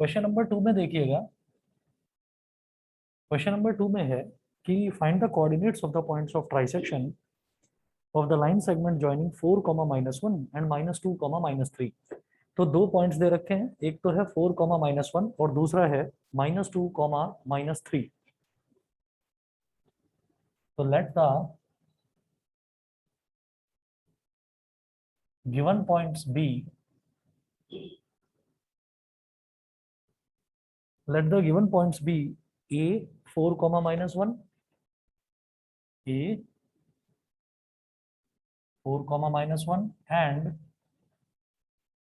Question number 2 में देखिएगा। Question number 2 में है कि find the coordinates of the points of trisection of the line segment joining 4, -1 and -2, -3। तो दो पॉइंट्स दे रखे हैं, एक तो है 4, -1 और दूसरा है -2, -3। तो let the given points be let the given points be a 4, -1, a 4, -1 and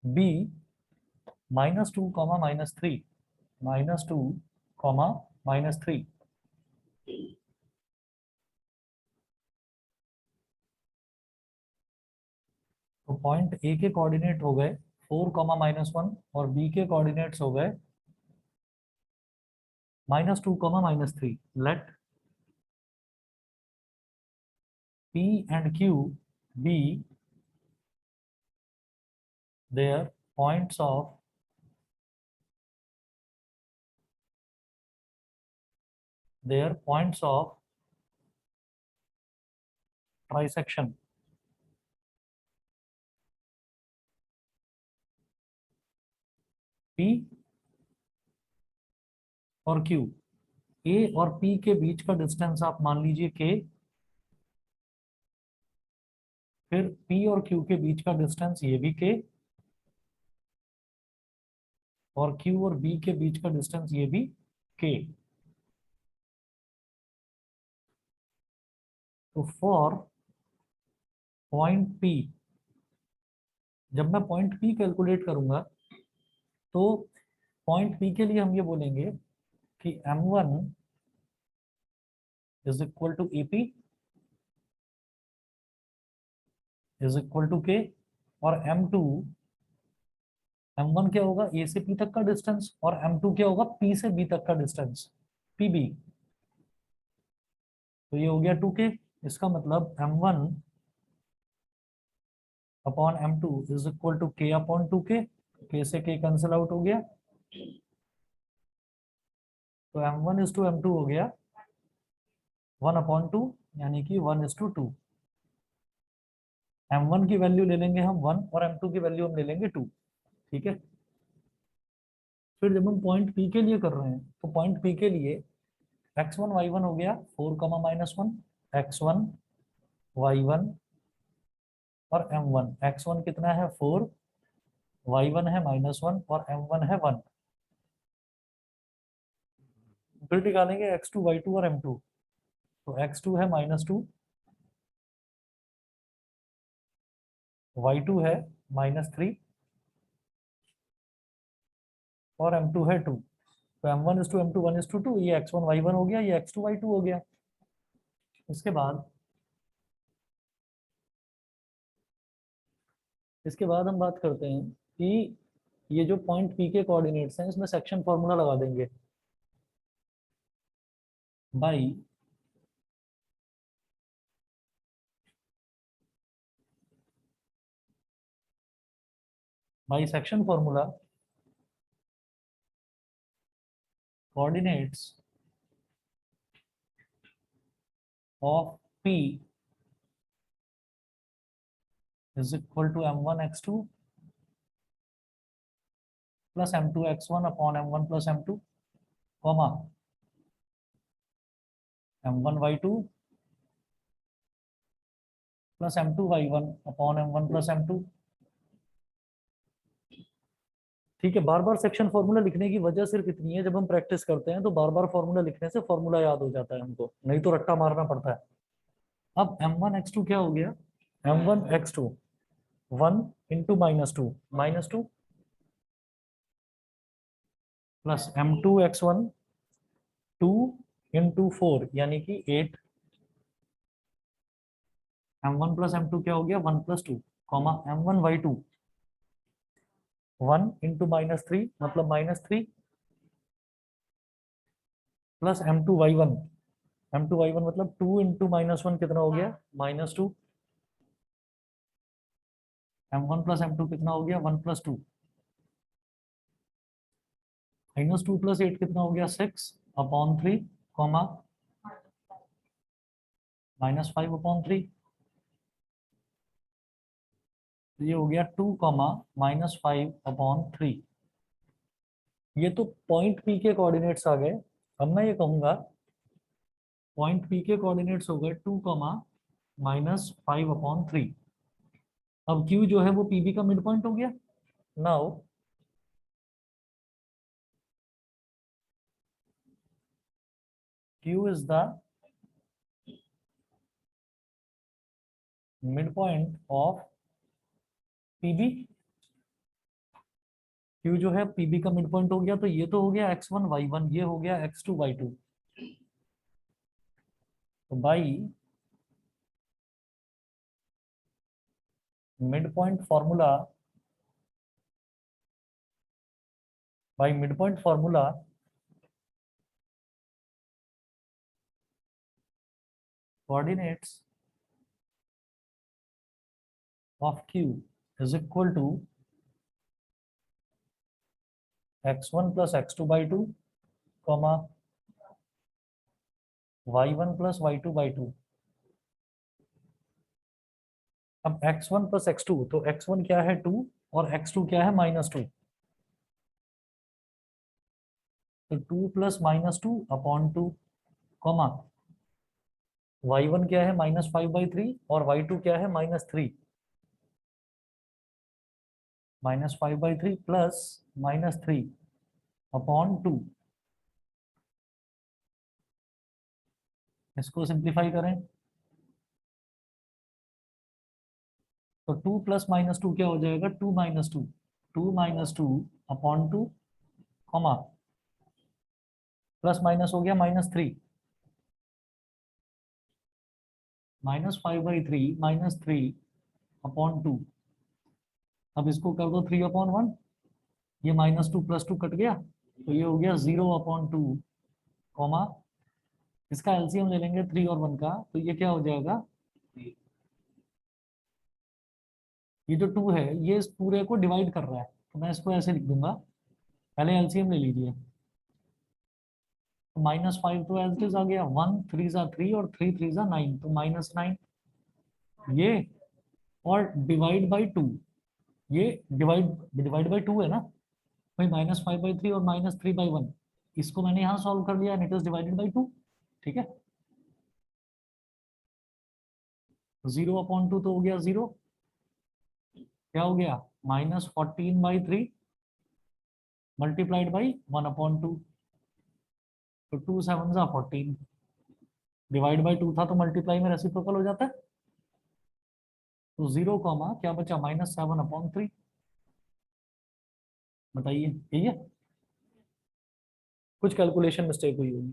b -2, -3, -2, -3। तो पॉइंट ए के कोऑर्डिनेट हो गए 4, -1 और बी के कोऑर्डिनेट्स हो गए -2, -3। Let p and q be their points of trisection। p और q, a और p के बीच का डिस्टेंस आप मान लीजिए k, फिर p और q के बीच का डिस्टेंस ये भी k, और q और b के बीच का डिस्टेंस ये भी k। तो फॉर पॉइंट p, जब मैं पॉइंट p कैलकुलेट करूंगा तो पॉइंट p के लिए हम ये बोलेंगे कि m1 is equal to ap is equal to k, और m1 क्या होगा, a से p तक का डिस्टेंस, और m2 क्या होगा, p से b तक का डिस्टेंस, pb। तो ये हो गया 2k। इसका मतलब m1 upon m2 is equal to k upon 2k। k से k कैंसिल आउट हो गया, तो m1:m2 हो गया 1/2, यानी कि 1:2। m1 की वैल्यू ले लेंगे हम 1 और m2 की वैल्यू हम ले लेंगे 2। ठीक है। फिर जब हम पॉइंट P के लिए कर रहे हैं तो पॉइंट P के लिए x1 y1 हो गया 4, -1, x1 y1 और m1। x1 कितना है 4, y1 है -1 और m1 है 1। फिर निकालेंगे x2 y2 और m2। तो x2 है -2, y2 है -3 और m2 है 2। तो m1:m2 1:2, ये x1 y1 हो गया, ये x2 y2 हो गया। इसके बाद हम बात करते हैं कि ये जो पॉइंट P के कोऑर्डिनेट्स हैं इसमें सेक्शन फॉर्मूला लगा देंगे। By section formula coordinates of P is equal to m1x2 plus m2x1 upon m1 plus m2, comma m1y2 plus m2y1 upon m1 plus m2। ठीक है। बार बार सेक्शन फॉर्मूला लिखने की वजह सिर्फ इतनी है, जब हम प्रैक्टिस करते हैं तो बार बार फॉर्मूला लिखने से फॉर्मूला याद हो जाता है हमको, नहीं तो रट्टा मारना पड़ता है। अब m1x2 क्या हो गया, m1x2 1 into -2 -2 plus m2x1 2 into 4 यानी कि 8। m1 प्लस m2 क्या हो गया 1 + 2, कॉमा m1y2 1 इंटू -3 मतलब -3 प्लस m2y1 मतलब 2 इंटू -1 कितना हो गया -2। m1 प्लस m2 कितना हो गया 1 + 2, -2 + 8 कितना हो गया 6/3 कॉमा -5/3, ये हो गया 2 -5/3। ये तो पॉइंट पी के कोऑर्डिनेट्स आ गए। अब मैं ये कहूंगा पॉइंट पी के कोऑर्डिनेट्स हो गए 2 -5/3। अब क्यू जो है वो पीबी का मिड पॉइंट हो गया। Now Q is the mid point of PB. Q जो है पीबी का मिड पॉइंट हो गया, तो ये तो हो गया x1 y1, ये हो गया x2 y2। तो by mid point formula, by mid point formula coordinates of q is equal to x1 plus x2 by 2, comma y1 plus y2 by 2। अब x1 plus x2, तो x1 क्या है 2 और x2 क्या है -2, तो 2 + -2/2, कॉमा y1 क्या है -5/3 और y2 क्या है -3, -5/3 प्लस -3/2। इसको सिंप्लीफाई करें तो 2 + -2 क्या हो जाएगा 2 - 2, 2 - 2/2, कॉमा प्लस माइनस हो गया -3, -5/3 -3/2। अब इसको कर दो 3/1, ये -2 + 2 कट गया, तो ये हो गया 0/2, कॉमा इसका एलसीएम ले लेंगे 3 और 1 का, तो ये क्या हो जाएगा, ये जो 2 है ये इस पूरे को डिवाइड कर रहा है, तो मैं इसको ऐसे लिख दूंगा। पहले एलसीएम ले लीजिए, तो -5 तो एज इट इज आ गया, 1 3 ज़ा 3 और 3 3 ज़ा 9, तो -9 ये, और डिवाइड बाई 2, ये डिवाइड डिवाइड बाई 2 है ना भाई, -5/3 और -3/1, इसको मैंने यहाँ सॉल्व कर लिया, इट इज डिवाइडेड बाई 2। ठीक है, 0/2 तो हो गया 0, क्या हो गया -14/3 मल्टीप्लाइड बाई 1/2, तो 2 7 ज़ा 14, डिवाइड बाई 2 था तो मल्टीप्लाई में रेसिप्रोकल हो जाता है, तो 0 कॉमा क्या बचा -7/3। बताइए यही है, कुछ कैलकुलेशन मिस्टेक हुई होगी।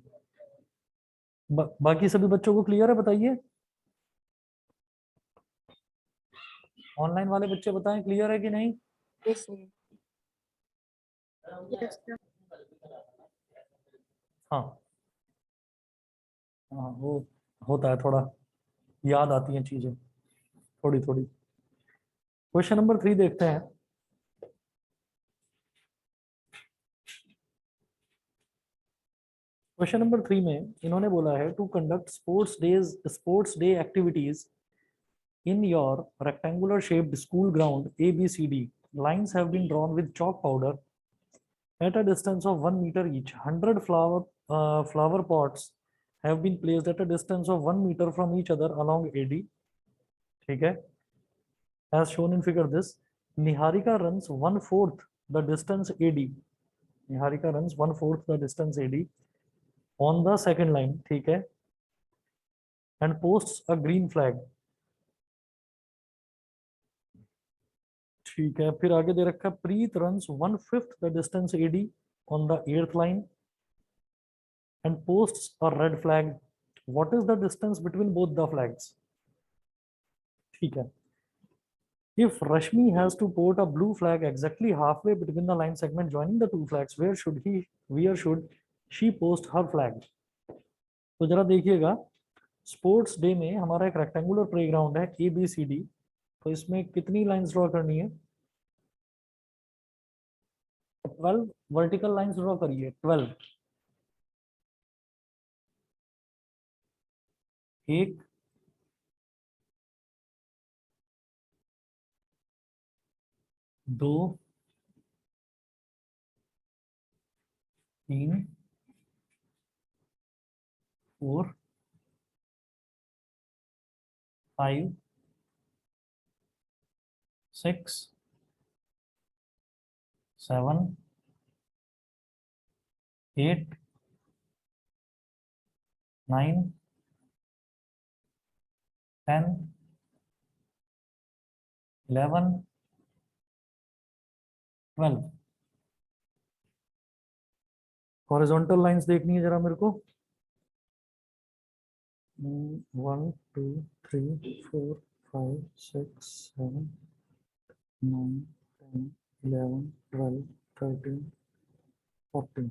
बाकी सभी बच्चों को क्लियर है, बताइए। ऑनलाइन वाले बच्चे बताएं क्लियर है कि नहीं। Yes, sir. Yes, sir. हाँ हाँ, वो होता है थोड़ा, याद आती हैं चीजें थोड़ी थोड़ी। क्वेश्चन नंबर 3 देखते हैं। क्वेश्चन नंबर 3 में इन्होंने बोला है to conduct sports day activities in your rectangular shaped school ground ABCD, lines have been drawn with chalk powder at a distance of 1 meter each. 100 flower pots have been placed at a distance of 1 meter from each other along AD. ठीक है, as shown in figure this, Niharika runs 1/4 the distance AD. Niharika runs 1/4 the distance AD on the second line, ठीक है, and posts a green flag. ठीक है, फिर आगे दे रखा प्रीत runs 1/5 the distance AD on the 8th line and posts a red flag. What is the distance between both the flags? ठीक है, if Rashmi has to put a blue flag exactly halfway between the line segment joining the two flags, where should she post her flag? तो जरा देखिएगा, sports day में हमारा एक rectangular playground है ABCD, तो इसमें कितनी लाइंस ड्रॉ करनी है, 12 वर्टिकल लाइंस ड्रॉ करिए। 12 एक, दो, तीन, 4, 5, 6, 7, 8, 9, 10, 11, 12। हॉरिजॉन्टल लाइंस देखनी है जरा मेरे को। 1 2 3 4 5 6 7 9 10 11 12 13 14।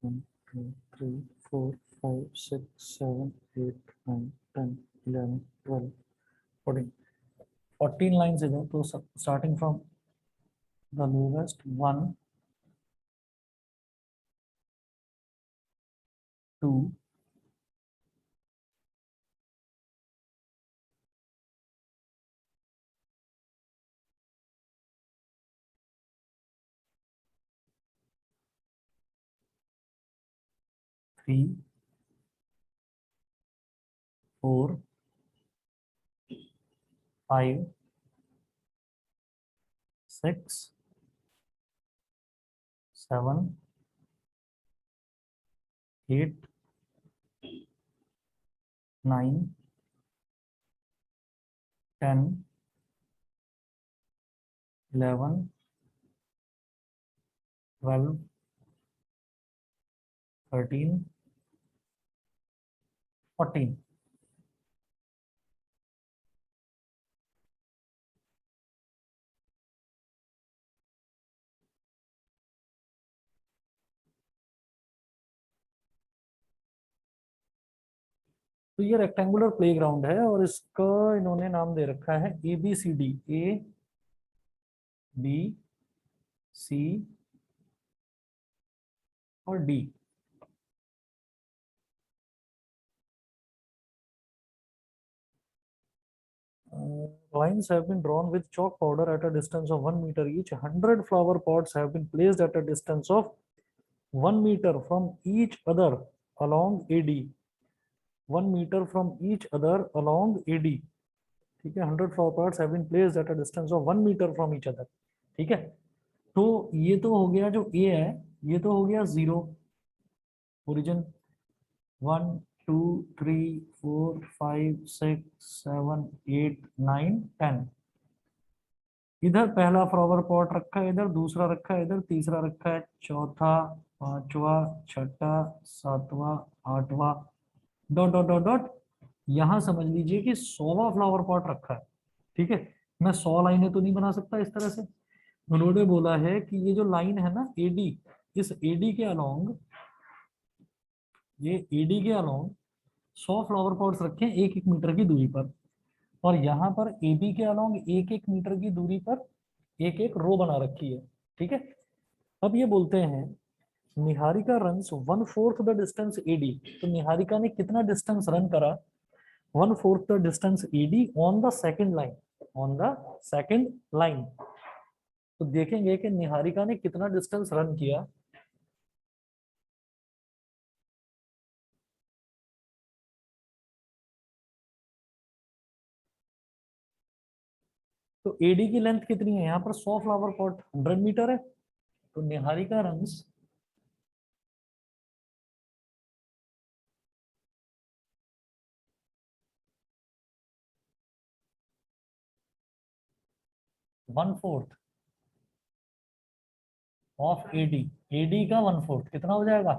1 2 3 4 5 6 7 8 9 10 11 12 14। 14 लाइंस इधर, तो स्टार्टिंग फ्रॉम द लोवेस्ट 1 2 3 4 5 6 7 8 9 10 11 12 13 14। तो ये रेक्टेंगुलर प्लेग्राउंड है और इसका इन्होंने नाम दे रखा है ABCD। A B C और D। Lines have been drawn with chalk powder at a distance of 1 meter each. 100 flower pots have been placed at a distance of 1 meter from each other along AD. 1 meter from each other along AD। ठीक है, 100 flower pots have been placed at a distance of 1 meter from each other। ठीक है, तो ये तो हो गया जो A है, ये तो हो गया 0 ओरिजिन। 1 2 3 4 5 6 7 8 9 10। इधर पहला फ्लावर पॉट रखा है, इधर दूसरा रखा है, इधर तीसरा रखा है, चौथा, पांचवा, छठा, सातवां, आठवां, डॉट डॉट डॉट डॉट। यहां समझ लीजिए कि 100वां फ्लावर पॉट रखा है। ठीक है, मैं 100 लाइनें तो नहीं बना सकता इस तरह से। उन्होंने बोला है कि ये जो लाइन है ना एडी, इस एडी के अलोंग, ये एडी के अलोंग 100 फ्लावर पॉट्स रखे हैं 1-1 मीटर की दूरी पर। और यहाँ पर एबी के अलोंग 1-1 मीटर की दूरी पर एक एक रो बना रखी है। ठीक है, अब ये बोलते हैं Niharika runs 1/4 the distance AD. तो निहारिका ने कितना डिस्टेंस रन करा? 1/4 the distance AD on the second line. On the second line. तो देखेंगे कि निहारिका ने कितना डिस्टेंस रन किया। तो एडी की लेंथ कितनी है? यहाँ पर 100 फ्लावर पॉट 100 मीटर है, तो Niharika runs 1/4 of AD. AD का 1/4 कितना हो जाएगा?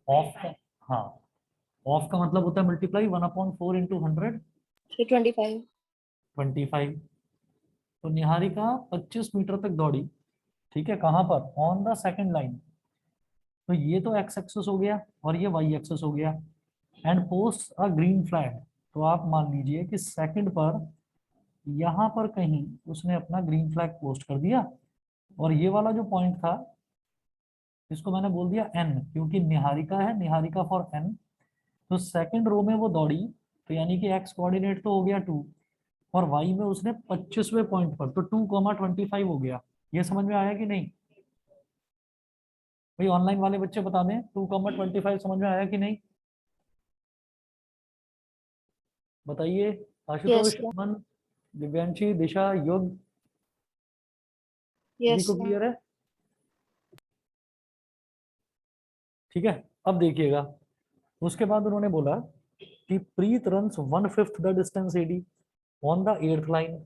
ऑफ का, हाँ, ऑफ का मतलब होता है मल्टीप्लाई 1/4 इंटू 100, 25। 25। तो निहारिका 25 मीटर तक दौड़ी। ठीक है, कहां पर? On the second line. तो ये तो एक्स एक्सेस हो गया और ये वाई एक्सेस हो गया। And post a green flag. तो आप मान लीजिए कि सेकंड पर यहाँ पर कहीं उसने अपना ग्रीन फ्लैग पोस्ट कर दिया, और ये वाला जो पॉइंट था इसको मैंने बोल दिया एन, क्योंकि निहारिका है, निहारिका फॉर एन। तो सेकंड रो में वो दौड़ी, तो यानी कि एक्स कोऑर्डिनेट तो हो गया 2, और वाई में उसने 25वें पॉइंट पर, तो 2,25 हो गया। ये समझ में आया कि नहीं भाई? ऑनलाइन वाले बच्चे बता दें, 2,25 समझ में आया कि नहीं? बताइए। Yes Ashutosh, sir. अमन, दिव्यांशी, दिशा, योग, सभी यस को सर। क्लियर है? ठीक है। अब देखिएगा, उसके बाद उन्होंने बोला कि Preet runs 1/5 the distance AD on the 8th line.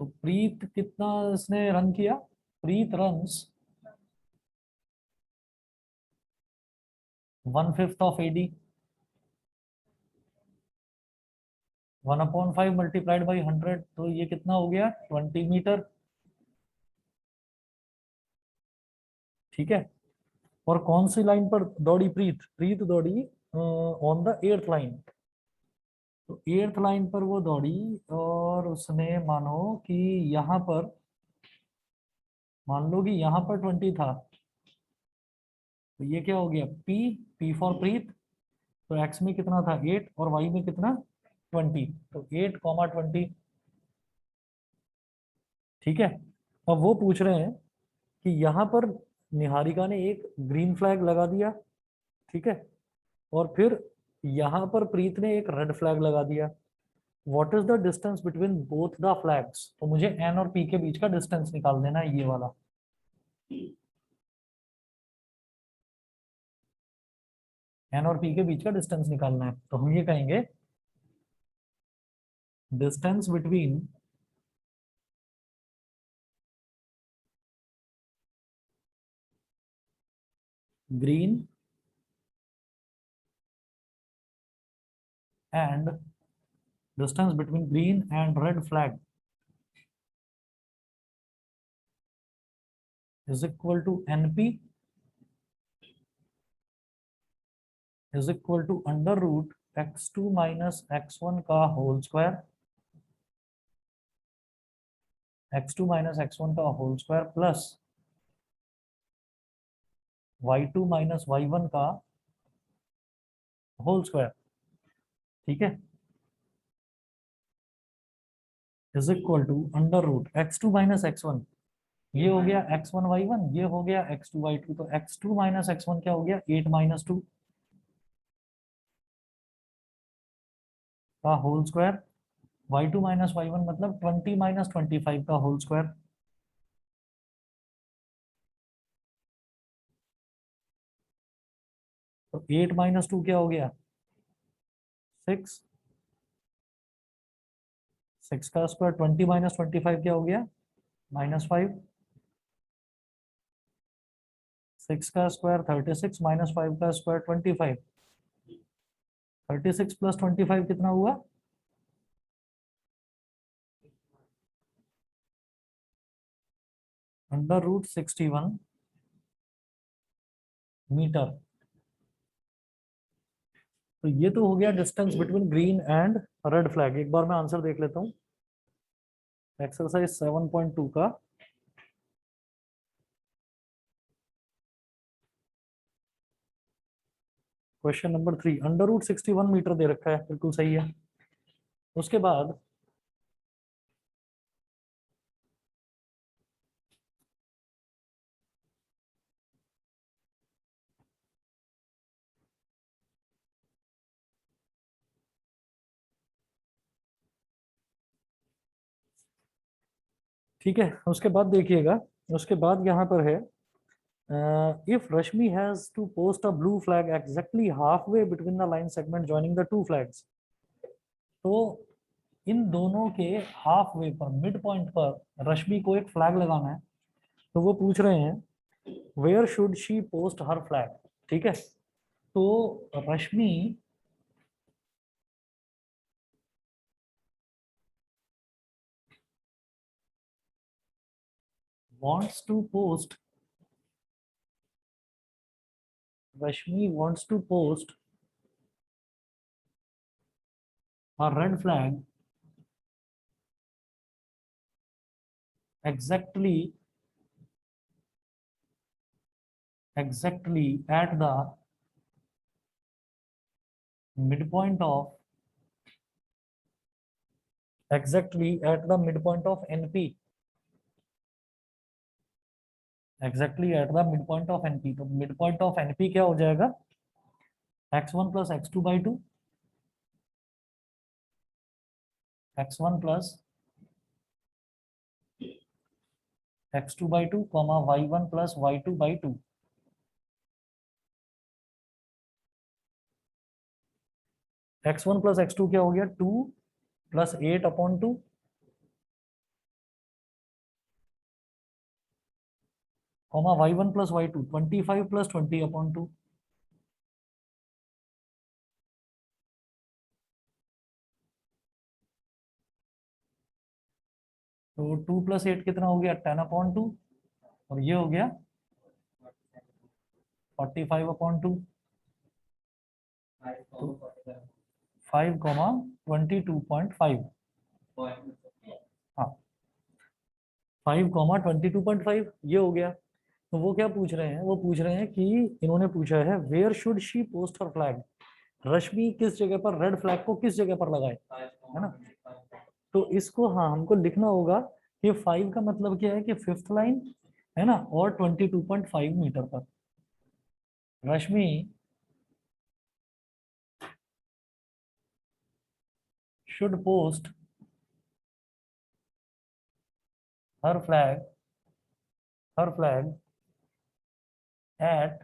तो प्रीत कितना इसने रन किया? Preet runs 1/5 of AD, 1/5 multiplied by 100, तो ये कितना हो गया? 20 मीटर। ठीक है। और कौन सी लाइन पर दौड़ी प्रीत? प्रीत दौड़ी ऑन द 8th लाइन। तो 8th लाइन पर वो दौड़ी, और उसने मानो कि यहाँ पर, मान लो कि यहाँ पर 20 था, तो ये क्या हो गया? पी, पी फॉर प्रीत। तो एक्स में कितना था? 8, और वाई में कितना? 20। तो 8,20। ठीक है। अब वो पूछ रहे हैं कि यहाँ पर निहारिका ने एक ग्रीन फ्लैग लगा दिया, ठीक है, और फिर यहाँ पर प्रीत ने एक रेड फ्लैग लगा दिया। What is the distance between both the flags? तो मुझे एन और पी के बीच का डिस्टेंस निकाल देना है, ये वाला। एन और पी के बीच का डिस्टेंस निकालना है, तो हम ये कहेंगे distance between green and distance between green and red flag is equal to NP is equal to under root x2 minus x1 का whole square, x2 minus x1 का whole square plus y2 minus y1 का whole square. ठीक है। Is equal to under root x2 minus x1, ये हो गया x1 y1, ये हो गया x2 y2, तो x2 माइनस x1 क्या हो गया? 8 - 2 का whole square, y2 minus y1 मतलब 20 - 25 का होल स्क्वायर। तो 8 - 2 क्या हो गया? 6, 6 का स्क्वायर, 20 - 25 क्या हो गया? -5, 6 का स्क्वायर 36, -5 का स्क्वायर 25। 36 + 25 कितना हुआ? √61 मीटर। तो ये तो हो गया distance between green and red flag. एक बार मैं आंसर देख लेता हूँ एक्सरसाइज 7.2 का। क्वेश्चन नंबर 3, √61 मीटर दे रखा है, बिल्कुल सही है। उसके बाद ठीक है, उसके बाद देखिएगा, उसके बाद यहाँ पर है if Rashmi has to post a blue flag exactly halfway between the line segment joining the two flags, तो इन दोनों के हाफ वे पर, मिड पॉइंट पर रश्मि को एक फ्लैग लगाना है। तो वो पूछ रहे हैं where should she post her flag. ठीक है। तो रश्मि wants to post Rashmi wants to post a red flag exactly at the midpoint of NP, exactly at the midpoint of NP। तो midpoint of NP क्या हो जाएगा, x1 plus x2 by 2, x1 plus x2 by 2, comma y1 plus y2 by 2। x1 plus x2 क्या हो गया, 2 plus 8 upon 2, comma y1 plus y2 25 plus 20 upon 2। तो 2 plus 8 कितना हो गया, 10 upon 2, और ये हो गया 45 upon 2। 5 comma 22.5, हाँ 5 comma 22.5 ये हो गया। तो वो क्या पूछ रहे हैं, वो पूछ रहे हैं कि इन्होंने पूछा है where should she post her flag, Rashmi किस जगह पर रेड फ्लैग को किस जगह पर लगाए, है ना। तो इसको हाँ हमको लिखना होगा कि 5 का मतलब क्या है कि फिफ्थ लाइन है ना, और 22.5 मीटर पर Rashmi should post her flag at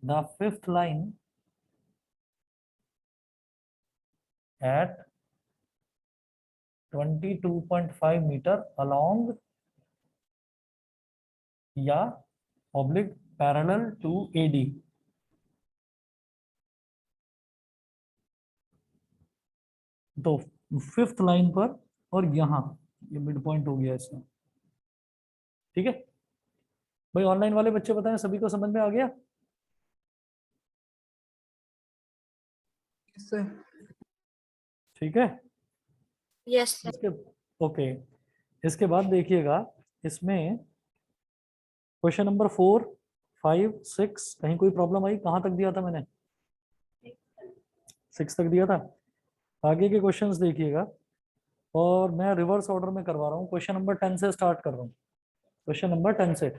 the fifth line at 22.5 metre along या oblique parallel to AD। तो फिफ्थ लाइन पर और यहाँ ये मिड पॉइंट हो गया इसमें, ठीक है भाई। ऑनलाइन वाले बच्चे बताएं सभी को समझ में आ गया, ठीक है। Yes sir. इसके ओके, इसके बाद देखिएगा इसमें क्वेश्चन नंबर 4, 5, 6 कहीं कोई प्रॉब्लम आई, कहाँ तक दिया था मैंने, 6 तक दिया था। आगे के क्वेश्चंस देखिएगा, और मैं रिवर्स ऑर्डर में करवा रहा हूँ, क्वेश्चन नंबर 10 से स्टार्ट कर रहा हूँ, क्वेश्चन नंबर 10 से।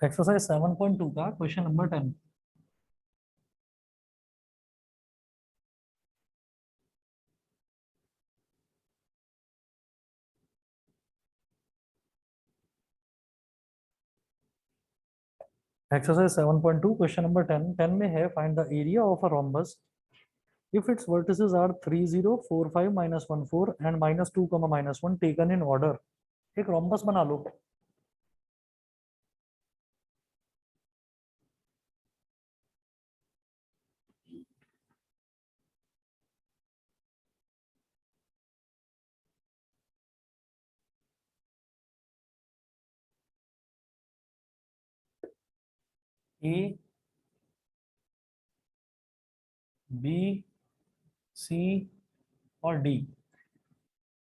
एक्सरसाइज 7.2 का question number 10। Exercise 7.2 question number 10, 10 में है find the area of a rhombus if its vertices are 3 0 4 5 minus 1 4 and minus 2 comma minus 1 taken in order। एक रोम्बस बना लो। ए बी सी और डी।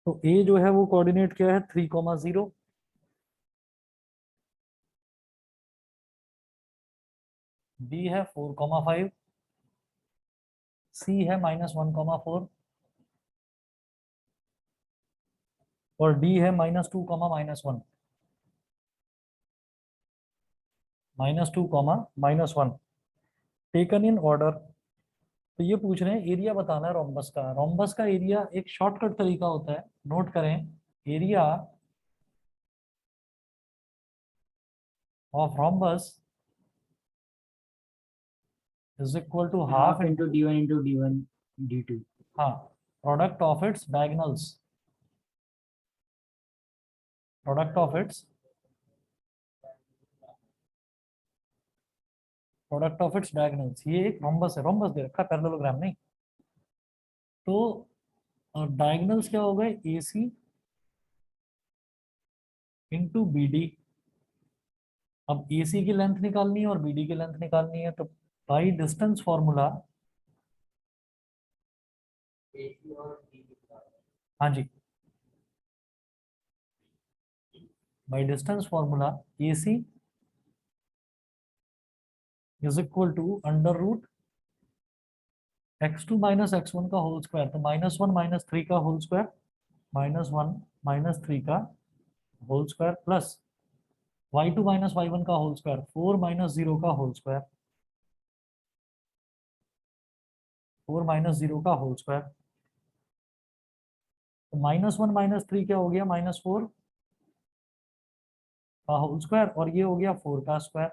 तो ए जो है वो कोऑर्डिनेट क्या है, 3,0, बी है 4,5, सी है -1,4 और डी है -2, -1, -2, -1 टेकन इन ऑर्डर। तो ये पूछ रहे हैं एरिया बताना है रोम्बस का। रोम्बस का एरिया एक शॉर्टकट तरीका होता है, नोट करें, area of rhombus is equal to half into d1 into d1 d2। हाँ product of its diagonals, product of its product of its diagonals, ये एक रोम्बस है, रोम्बस दे रखा, पैरेललोग्राम नहीं। तो डायगोनल्स क्या हो गए, ए सी इंटू बी डी। अब ए सी की लेंथ निकालनी है और बी डी की लेंथ निकालनी है, तो बाई डिस्टेंस फॉर्मूला, हाँ जी, by distance formula A C is equal to under root x2 minus x1 का होल स्क्वायर, तो -1 -3 का होल स्क्वायर, -1 -3 का whole square plus y2 minus y1 का होल स्क्वायर, 4 -0 का होल स्क्वायर, 4 -0 का होल स्क्वायर। तो -1 -3 क्या हो गया, -4 का होल स्क्वायर, और ये हो गया 4 का स्क्वायर,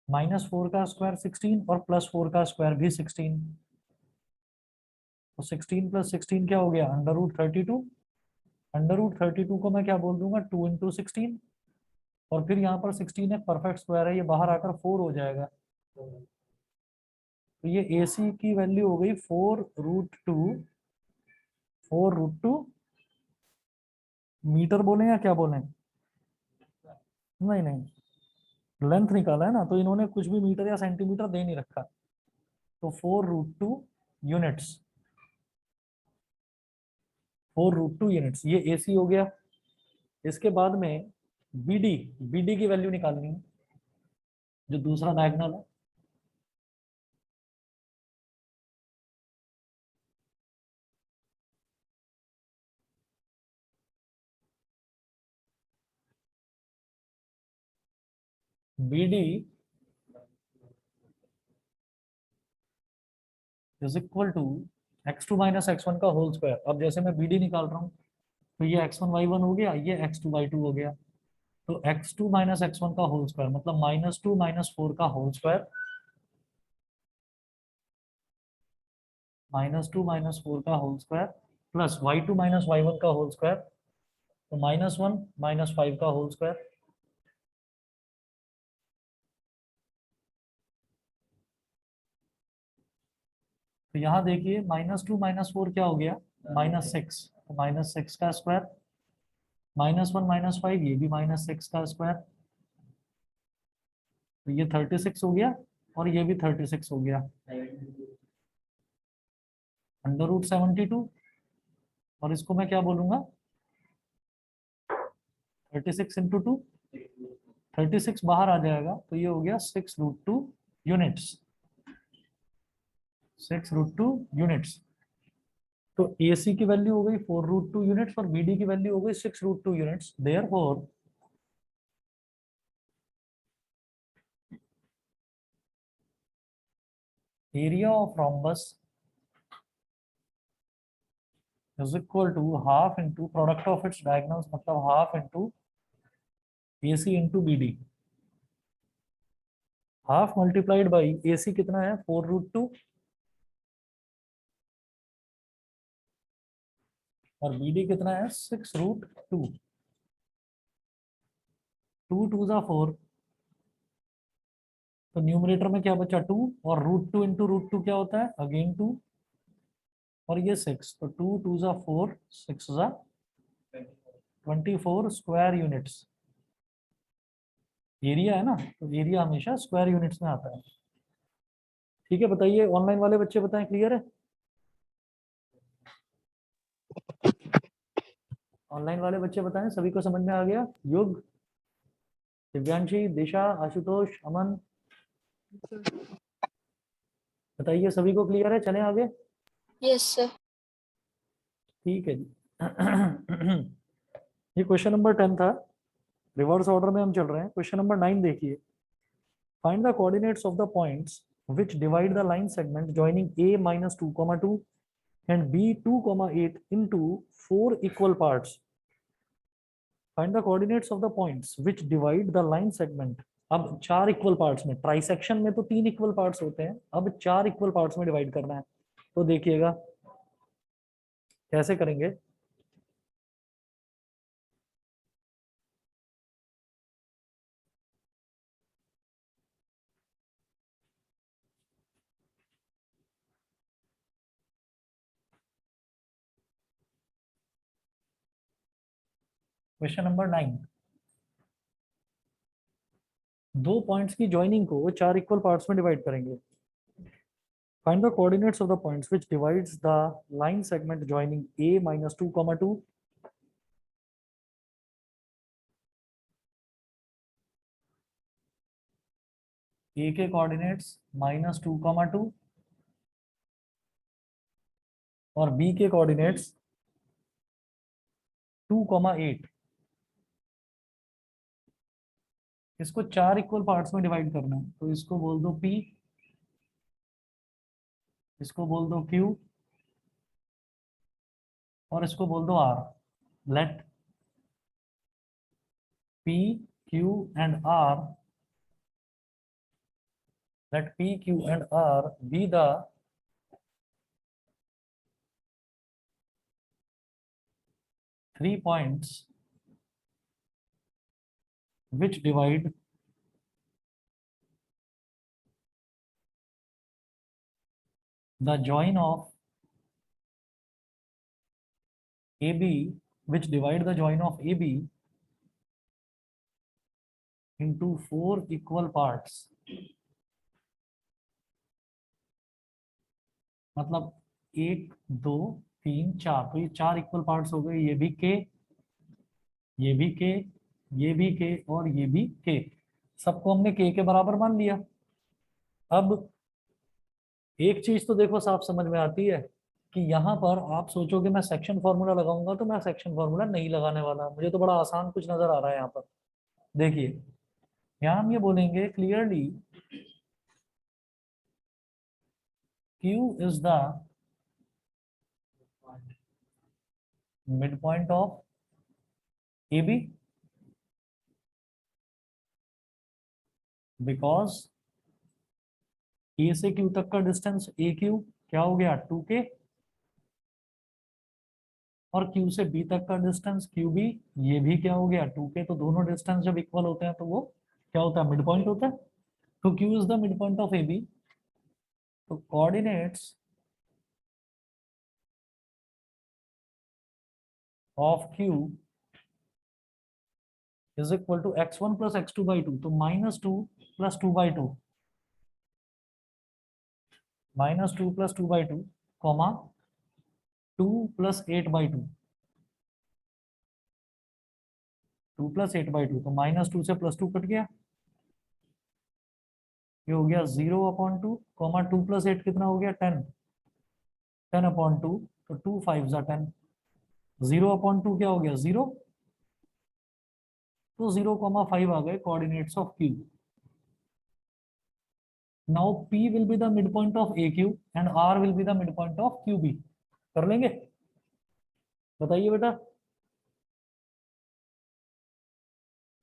-4 का स्क्वायर 16 और +4 का स्क्वायर भी 16। तो 16 + 16 क्या हो गया, अंडर रूट 32। अंडर रूट 32 को मैं क्या बोल दूंगा, 2 × 16, और फिर यहाँ पर 16 एक परफेक्ट स्क्वायर है, ये बाहर आकर 4 हो जाएगा। तो ये ए सी की वैल्यू हो गई 4√2, 4√2 मीटर बोले या क्या बोले, नहीं नहीं, लेंथ निकाला है ना, तो इन्होंने कुछ भी मीटर या सेंटीमीटर दे नहीं रखा। तो 4√2 यूनिट्स, 4√2 यूनिट्स, ये ए सी हो गया। इसके बाद में बी डी, बी डी की वैल्यू निकालनी है, जो दूसरा डायगोनल है। B D is equal to x2 minus x1 का होल स्क्वायर। अब जैसे मैं बी डी निकाल रहा हूँ, तो ये x1 y1 हो गया, ये x2 y2 हो गया। तो x2 माइनस x1 का होल स्क्वायर मतलब -2 -4 का होल स्क्वायर, -2 -4 का whole square plus y2 minus y1 का होल स्क्वायर, तो -1 -5 का होल स्क्वायर। तो यहाँ देखिए -2 -4 क्या हो गया, -6, तो -6 का स्क्वायर, -1 -5 ये भी -6 का स्क्वायर, तो ये 36 हो गया, और ये भी 36 हो गया, अंडर रूट 72। और इसको मैं क्या बोलूंगा, 36 × 2, 36 बाहर आ जाएगा, तो ये हो गया 6√2 यूनिट्स, 6√2 यूनिट्स। तो ए सी की वैल्यू हो गई 4√2 यूनिट्स और बी डी की वैल्यू हो गई 6√2 units. Therefore area of rhombus is equal to half into product of its diagonals, मतलब half into AC into BD, half multiplied by AC कितना है 4√2 और BD कितना है 6√2, 2 2 जा 4, तो न्यूमरेटर में क्या बचा 2, और √2 इंटू √2 क्या होता है अगेन 2, और ये 6, तो 2 2 जा 4, 6 जा 24 स्क्वायर यूनिट्स। एरिया है ना, तो एरिया हमेशा स्क्वायर यूनिट्स में आता है। ठीक है, बताइए ऑनलाइन वाले बच्चे बताएं, क्लियर है? ऑनलाइन वाले बच्चे बताएं, सभी को समझ में आ गया? युग, दिव्यांशी, दिशा, आशुतोष, अमन, बताइए सभी को क्लियर है? चलें आगे। Yes, sir. ठीक है जी। ये क्वेश्चन नंबर 10 था, रिवर्स ऑर्डर में हम चल रहे हैं। क्वेश्चन नंबर 9 देखिए, find the coordinates of the points which divide the line segment joining a -2, 2 and b 2, 8 into 4 equal parts. Find the coordinates of the points which divide the line segment. अब 4 equal parts में, trisection में तो 3 equal parts होते हैं, अब 4 equal parts में divide करना है। तो देखिएगा कैसे करेंगे। क्वेश्चन नंबर 9, दो पॉइंट्स की ज्वाइनिंग को 4 इक्वल पार्ट्स में डिवाइड करेंगे. Find the coordinates of the points which divides the line segment joining a - 2, 2. a के कोऑर्डिनेट्स -2, 2 और b के कोऑर्डिनेट्स 2, 8. इसको 4 इक्वल पार्ट्स में डिवाइड करना है, तो इसको बोल दो p, इसको बोल दो q और इसको बोल दो r. Let p, q and r, let p, q and r be the three points which divide the join of AB, which divide the join of AB into 4 equal parts. मतलब 1, 2, 3, 4, तो ये 4 equal parts हो गए. ये भी के, ये भी के, ये भी के और ये भी के. सबको हमने के बराबर मान लिया. अब एक चीज तो देखो साफ समझ में आती है कि यहाँ पर आप सोचोगे मैं सेक्शन फॉर्मूला लगाऊंगा, तो मैं सेक्शन फॉर्मूला नहीं लगाने वाला. मुझे तो बड़ा आसान कुछ नजर आ रहा है यहाँ पर. देखिए यहाँ हम ये बोलेंगे clearly Q is the midpoint of AB because A से Q तक का डिस्टेंस AQ क्या हो गया 2K और Q से B तक का डिस्टेंस QB ये भी क्या हो गया 2K. तो दोनों डिस्टेंस जब इक्वल होते हैं तो वो क्या होता है मिड पॉइंट होता है. तो Q is the mid point of AB. तो coordinates of Q is equal to x1 + x2/2. तो -2 + 2/2 -2 + 2/2 कॉमा 2 + 8/2 2 + 8/2. तो -2 से +2 कट गया. ये हो गया 0/2 कॉमा 2 + 8 कितना हो गया 10 10/2. तो 2 5 = 10. 0/2 क्या हो गया 0. तो 0,5 आ गए coordinates of Q. Now P will be the mid point of AQ and R will be the mid point of QB. कर लेंगे. बताइए बेटा.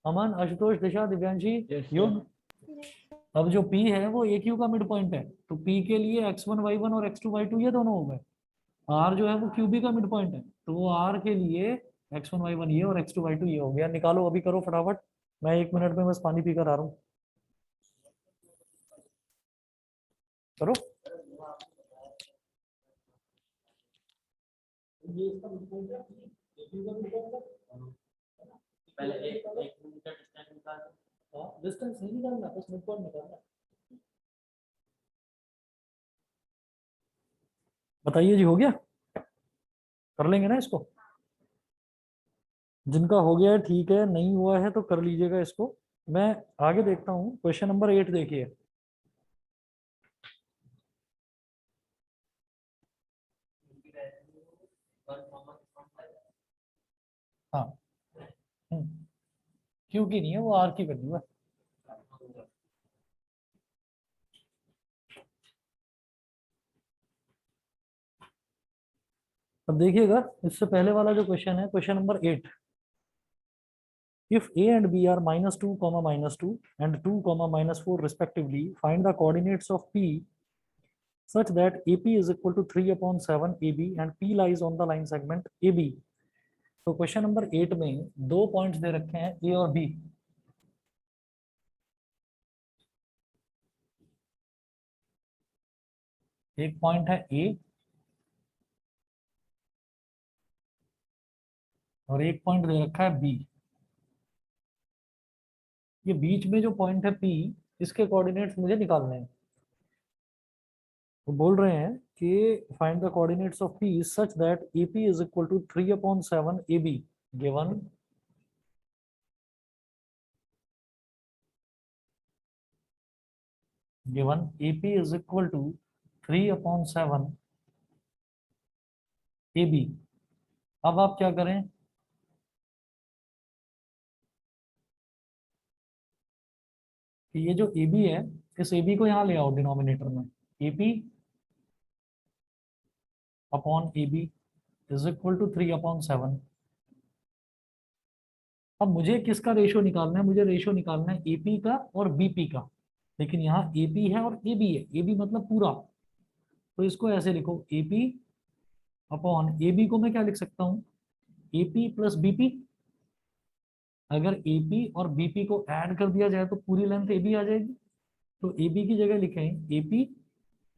अमन, आशुतोष, दिशा, दिव्यांशी, युग. अब जो P है वो AQ का मिड पॉइंट है. तो P के लिए x1 y1 और x2 y2 ये दोनों हो गए. R जो है वो QB का मिड पॉइंट है. तो वो R के लिए x1 y1 ये और x2 y2 ये हो गया. निकालो अभी, करो फटाफट. मैं 1 मिनट में बस पानी पीकर आ रहा हूँ. करो. ये इसका मिड पॉइंट है. AQ का मिड पॉइंट है. पहले एक मीटर डिस्टेंस निकालना. हां, डिस्टेंस नहीं निकालना, बस मिड पॉइंट निकालना. बताइए जी, हो गया. कर लेंगे ना इसको. जिनका हो गया है ठीक है, नहीं हुआ है तो कर लीजिएगा इसको. मैं आगे देखता हूँ. क्वेश्चन नंबर 8 देखिए. हाँ. क्यों की नहीं है, वो आर की वैल्यू है. अब देखिएगा, इससे पहले वाला जो क्वेश्चन है, question number 8. If A and B are -2, -2 and 2, -4 respectively, find the coordinates of P such that AP is equal to 3/7 AB and P lies on the line segment AB. तो question number 8 में दो points दे रखे हैं A और B. एक point है A और एक पॉइंट दे रखा है B. ये बीच में जो पॉइंट है P, इसके कोऑर्डिनेट्स मुझे निकालने हैं। तो बोल रहे हैं कि find the coordinates of P such that AP is equal to 3/7 AB given AP is equal to 3/7 AB। अब आप क्या करें, कि ये जो AB है, इस AB को यहाँ ले आओ डिनोमिनेटर में। AP upon AB is equal to 3/7। अब मुझे किसका रेशियो निकालना है, मुझे रेशियो निकालना है AP का और BP का। लेकिन यहाँ AP है और AB है, AB मतलब पूरा, तो इसको ऐसे लिखो AP अपॉन AB को मैं क्या लिख सकता हूँ, AP प्लस BP। अगर AP और BP को ऐड कर दिया जाए तो पूरी लेंथ AB आ जाएगी। तो AB की जगह लिखें AP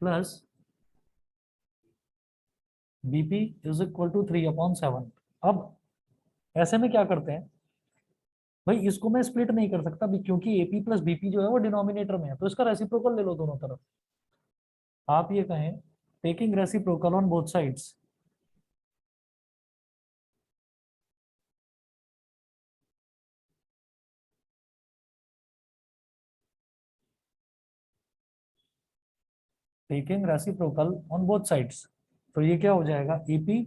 plus BP is equal to 3/7। अब ऐसे में क्या करते हैं भाई, इसको मैं स्प्लिट नहीं कर सकता भी, क्योंकि AP प्लस BP जो है वो डिनोमिनेटर में है, तो इसका रेसिप्रोकल ले लो दोनों तरफ। आप ये कहें taking reciprocal on both sides, taking reciprocal on both sides, तो ये क्या हो जाएगा AP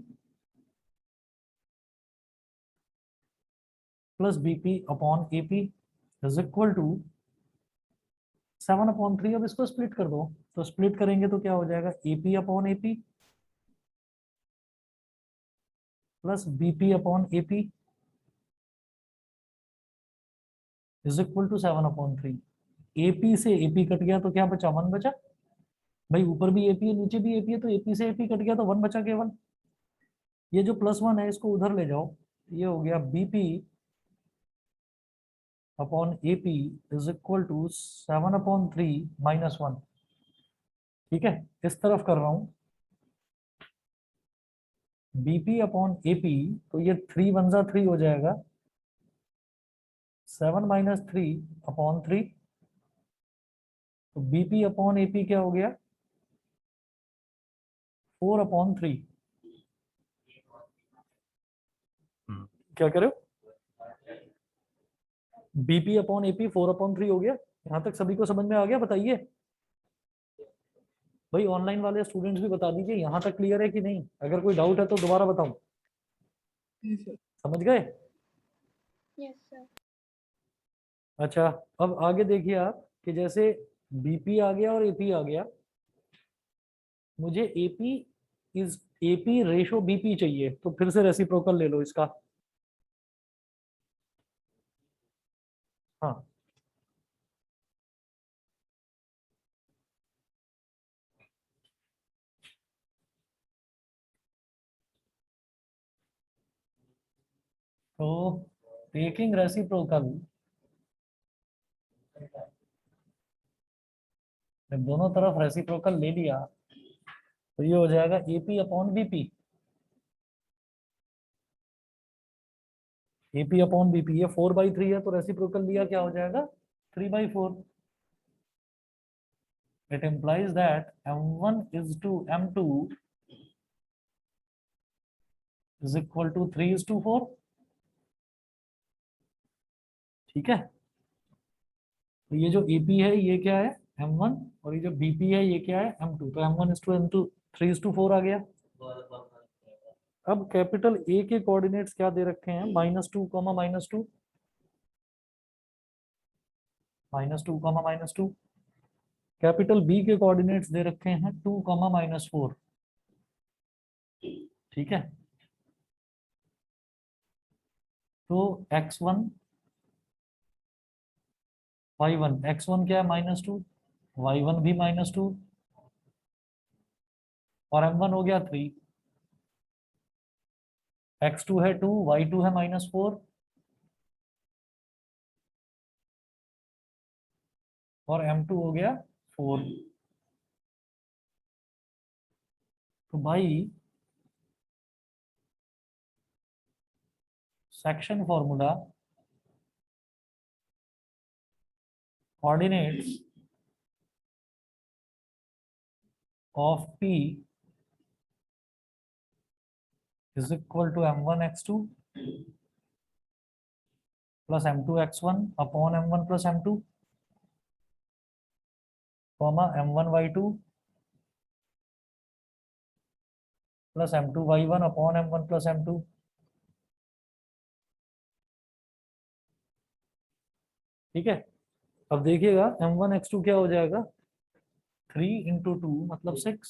plus BP upon AP is equal to 7/3। अब इसको स्प्लिट कर दो, तो स्प्लिट करेंगे तो क्या हो जाएगा AP upon AP plus BP upon AP is equal to 7/3। AP से AP कट गया तो क्या बचा, 1 बचा। भाई ऊपर भी AP है नीचे भी AP है, तो AP से AP कट गया तो 1 बचा केवल। ये जो +1 है इसको उधर ले जाओ, ये हो गया BP upon AP is equal to 7/3 -1। ठीक है, इस तरफ कर रहा हूं BP अपॉन AP, तो ये 3 1 जा 3 हो जाएगा, 7 - 3/3। तो BP अपॉन AP क्या हो गया 4/3। क्या करे, BP अपॉन AP 4/3 हो गया। यहां तक सभी को समझ में आ गया, बताइए भाई। ऑनलाइन वाले स्टूडेंट्स भी बता दीजिए यहाँ तक क्लियर है कि नहीं, अगर कोई डाउट है तो दोबारा बताऊं। समझ गए। Yes, sir. अच्छा, अब आगे देखिए आप कि जैसे BP आ गया और AP आ गया, मुझे AP रेशो BP चाहिए, तो फिर से रेसिप्रोकल ले लो इसका। हाँ, तो टेकिंग रेसिप्रोकल, जब दोनों तरफ रेसिप्रोकल ले लिया तो ये हो जाएगा AP upon BP। AP upon BP, ये 4/3 है, तो रेसिप्रोकल लिया क्या हो जाएगा 3/4। It implies that M1 is to M2 is equal to 3:4। ठीक है, तो ये जो AP है ये क्या है M1, और ये जो BP है ये क्या है M2, तो M1 is to M2 3:4 आ गया। अब कैपिटल A के कोऑर्डिनेट्स क्या दे रखे हैं, -2, -2, -2, -2। कैपिटल B के कोऑर्डिनेट्स दे रखे हैं 2, -4। ठीक है, तो x1 y1, x1 क्या है -2, y1 भी -2, और m1 हो गया 3, x2 है 2, y2 है -4, और m2 हो गया 4। तो भाई section formula coordinates of P is equal to m1 x2 plus m2 x1 upon m1 plus m2 comma m1 y2 plus m2 y1 upon m1 plus m2 ठीक है। अब देखिएगा m1 x2 क्या हो जाएगा 3 into 2 मतलब 6,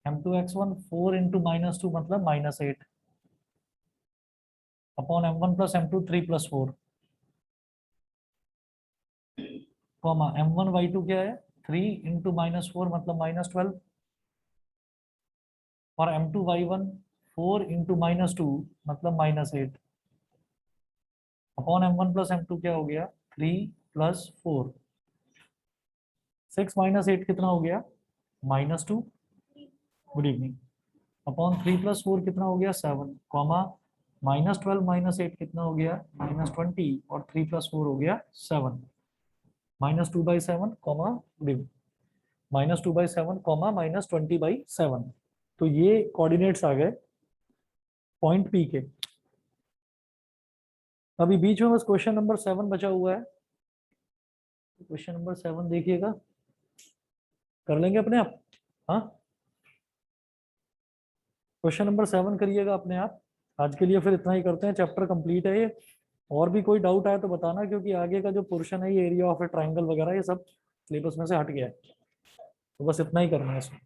m2 x1 4 into -2 मतलब -8 upon m1 plus m2 3 plus 4 comma m1 y2 क्या है 3 into -4 मतलब -12 और m2 y1 4 into -2 मतलब -8 अपॉन m1 plus m2 क्या हो गया 3 plus 4 6 minus 8 कितना हो गया -2 गुड इवनिंग अपॉन 3 plus 4 कितना हो गया 7 कॉमा -12 minus 8 कितना हो गया -20 और 3 plus 4 हो गया 7 -2/7 कॉमा -2/7 कॉमा -20/7 तो ये कोऑर्डिनेट्स आ गए पॉइंट पी के। अभी बीच में बस क्वेश्चन नंबर 7 बचा हुआ है, क्वेश्चन नंबर 7 देखिएगा, कर लेंगे अपने आप। हाँ क्वेश्चन नंबर 7 करिएगा अपने आप। आज के लिए फिर इतना ही करते हैं, चैप्टर कंप्लीट है ये। और भी कोई डाउट आया तो बताना, क्योंकि आगे का जो पोर्शन है ये एरिया ऑफ ए ट्राइंगल वगैरह ये सब सिलेबस में से हट गया है, तो बस इतना ही करना है इसमें।